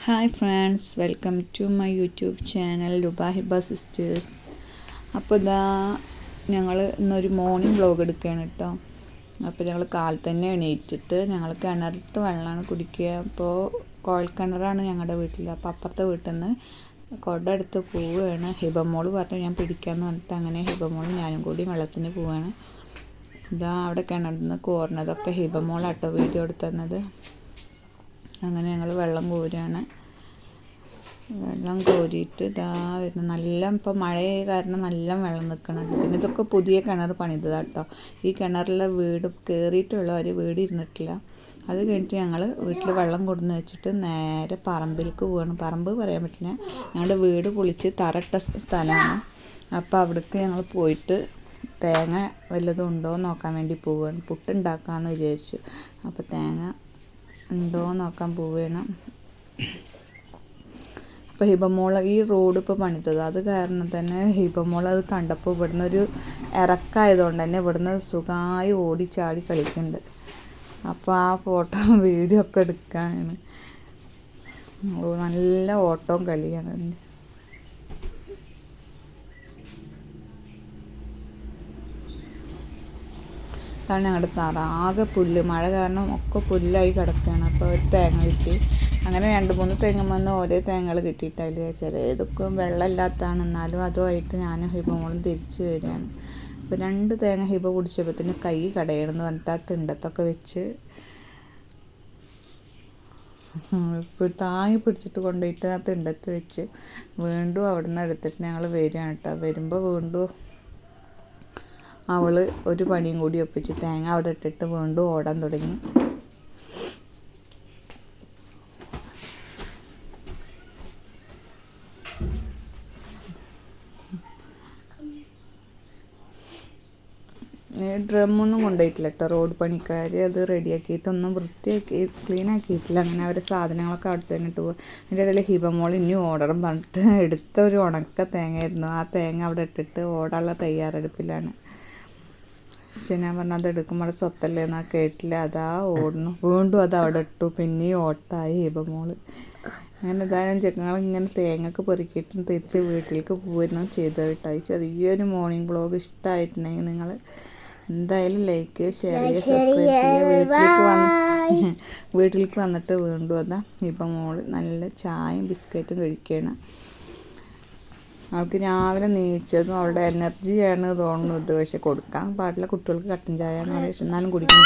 Hi friends, welcome to my YouTube channel Luba Hiba sisters. അപ്പോൾ ഞങ്ങൾ ഇന്നൊരു മോർണിംഗ് വ്ലോഗ് എടുക്കുകയാണ് കേട്ടോ. അപ്പോൾ ഞങ്ങൾ കാലത്ത് തന്നെ എണീറ്റിട്ട് ഞങ്ങൾ കിണറത്ത് വെള്ളമാണ് കുടിക്കുക. അപ്പോൾ കുഴൽക്കിണറാണ് ഞങ്ങളുടെ വീട്ടിൽ. അപ്പോൾ അപ്പുറത്തെ വീട്ടിൽ നിന്ന് കുട എടുത്ത് പോവുകയാണ്. ഹിബമോൾ പറഞ്ഞു ഞാൻ പിടിക്കാമെന്ന് പറഞ്ഞിട്ട് അങ്ങനെ ഹിബമോളും ഞാനും കൂടി വെള്ളത്തിന് പോവുകയാണ്. അവിടെ കിണറിൽ നിന്ന് കോർണതൊക്കെ ഹിബമോളാട്ടോ വീഡിയോ എടുത്തുന്നത്. അങ്ങനെ ഞങ്ങൾ വെള്ളം കോരുകയാണ്. വെള്ളം കോരിയിട്ട് വരുന്ന നല്ല ഇപ്പോൾ മഴയായ കാരണം നല്ല വെള്ളം നിൽക്കണുണ്ട്. പിന്നെ ഇതൊക്കെ പുതിയ കിണർ പണിതതാട്ടോ. ഈ കിണറിലെ വീട് കയറിയിട്ടുള്ളവർ വീട് ഇരുന്നിട്ടില്ല. അത് കഴിഞ്ഞിട്ട് ഞങ്ങൾ വീട്ടിൽ വെള്ളം കൊടുന്ന് വെച്ചിട്ട് നേരെ പറമ്പിലേക്ക് പോവുകയാണ്. പറമ്പ് പറയാൻ പറ്റില്ല, ഞങ്ങളുടെ വീട് പൊളിച്ച് തറയിട്ട സ്ഥലമാണ്. അപ്പോൾ അവിടേക്ക് ഞങ്ങൾ പോയിട്ട് തേങ്ങ വല്ലതും ഉണ്ടോ നോക്കാൻ വേണ്ടി പോവുകയാണ്. പുട്ടുണ്ടാക്കാമെന്ന് വിചാരിച്ചു. അപ്പോൾ തേങ്ങ ഉണ്ടോ നോക്കാൻ പോവുകയാണ്. അപ്പോൾ ഹിബമോൾ ഈ റോഡ് ഇപ്പോൾ പണിതത് അത് കാരണം തന്നെ ഹിബമോൾ അത് കണ്ടപ്പോൾ ഇവിടുന്ന് ഒരു ഇറക്കായതുകൊണ്ട് തന്നെ ഇവിടുന്ന് സുഖമായി ഓടിച്ചാടി കളിക്കുന്നുണ്ട്. അപ്പോൾ ആ ഫോട്ടോ വീഡിയോ ഒക്കെ എടുക്കാനാണ്. നല്ല ഓട്ടവും കളിയാണ് അതിൻ്റെ. അതാണ് ഞങ്ങളുടെ തറ. ആകെ പുല്ല്, മഴ കാരണം ഒക്കെ പുല്ലായി കിടക്കുകയാണ്. അപ്പോൾ ഒരു തേങ്ങ കിട്ടി. അങ്ങനെ 2-3 തെങ്ങുമെന്ന് ഓരോ തേങ്ങകൾ കിട്ടിയിട്ടില്ല. ചിലതൊക്കെ വെള്ളമില്ലാത്തതാണ്, എന്നാലും അതുമായിട്ട് ഞാനും ഹിബമോളും തിരിച്ച് വരികയാണ്. അപ്പോൾ 2 തേങ്ങ ഹിബ കുടിച്ചപ്പോഴത്തേന് കൈ കടയണമെന്ന് പറഞ്ഞിട്ട് ആ തിണ്ടത്തൊക്കെ വെച്ച് താങ്ങി പിടിച്ചിട്ട് കൊണ്ടുപോയിട്ട് ആ തിണ്ടത്ത് വെച്ച് വീണ്ടും അവിടെ നിന്ന് എടുത്തിട്ട് ഞങ്ങൾ വരികയാണ് കേട്ടോ. വരുമ്പോൾ വീണ്ടും അവൾ ഒരു പണിയും കൂടി ഒപ്പിച്ച് തേങ്ങ അവിടെ ഇട്ടിട്ട് വീണ്ടും ഓടാൻ തുടങ്ങി. ഡ്രമ്മൊന്നും കൊണ്ടുപോയിട്ടില്ല കേട്ടോ. റോഡ് പണിക്കാർ അത് റെഡിയാക്കിയിട്ടൊന്നും വൃത്തിയാക്കി ക്ലീൻ ആക്കിയിട്ടില്ല. അങ്ങനെ അവർ സാധനങ്ങളൊക്കെ അവിടെ തന്നെ ഇട്ട് പോകും. അതിൻ്റെ ഇടയിൽ ഹിബമോൾ ഇനി ഓടണം പറഞ്ഞിട്ട് എടുത്ത ഒരു ഉണക്ക തേങ്ങയായിരുന്നു. ആ തേങ്ങ അവിടെ ഇട്ടിട്ട് ഓടാനുള്ള തയ്യാറെടുപ്പിലാണ്. പക്ഷെ ഞാൻ പറഞ്ഞാൽ അത് എടുക്കുമ്പോൾ അവിടെ സ്വത്തല്ലേ എന്നാൽ കേട്ടില്ല. അതാ ഓടുന്നു. വീണ്ടും അത് അവിടെ ഇട്ടു. പിന്നെയും ഓട്ടായി ഹിബമോൾ. അങ്ങനെ ഇതായാലും ഞങ്ങളിങ്ങനെ തേങ്ങയൊക്കെ പെറുക്കിയിട്ടും തിരിച്ച് വീട്ടിലേക്ക് പോയിരുന്നു ചെയ്തത് കേട്ടോ. ഈ ചെറിയൊരു മോർണിംഗ് വ്ലോഗ് ഇഷ്ടമായിട്ടുണ്ടെങ്കിൽ നിങ്ങൾ എന്തായാലും ലൈക്ക്, ഷെയർ ചെയ്യുക, സബ്സ്ക്രൈബ് ചെയ്യുക. വീട്ടിലേക്ക് വന്നിട്ട് വീണ്ടും അതാ ഹിബമോൾ നല്ല ചായയും ബിസ്ക്കറ്റും കഴിക്കുകയാണ്. അവൾക്ക് രാവിലെ നീച്ചതും അവളുടെ എനർജിയാണ് തോന്നുന്നത്. പക്ഷെ കൊടുക്കാൻ പാടില്ല കുട്ടികൾക്ക് കട്ടൻ ചായ എന്ന് പറയും. പക്ഷെ എന്നാലും കുടിക്കും.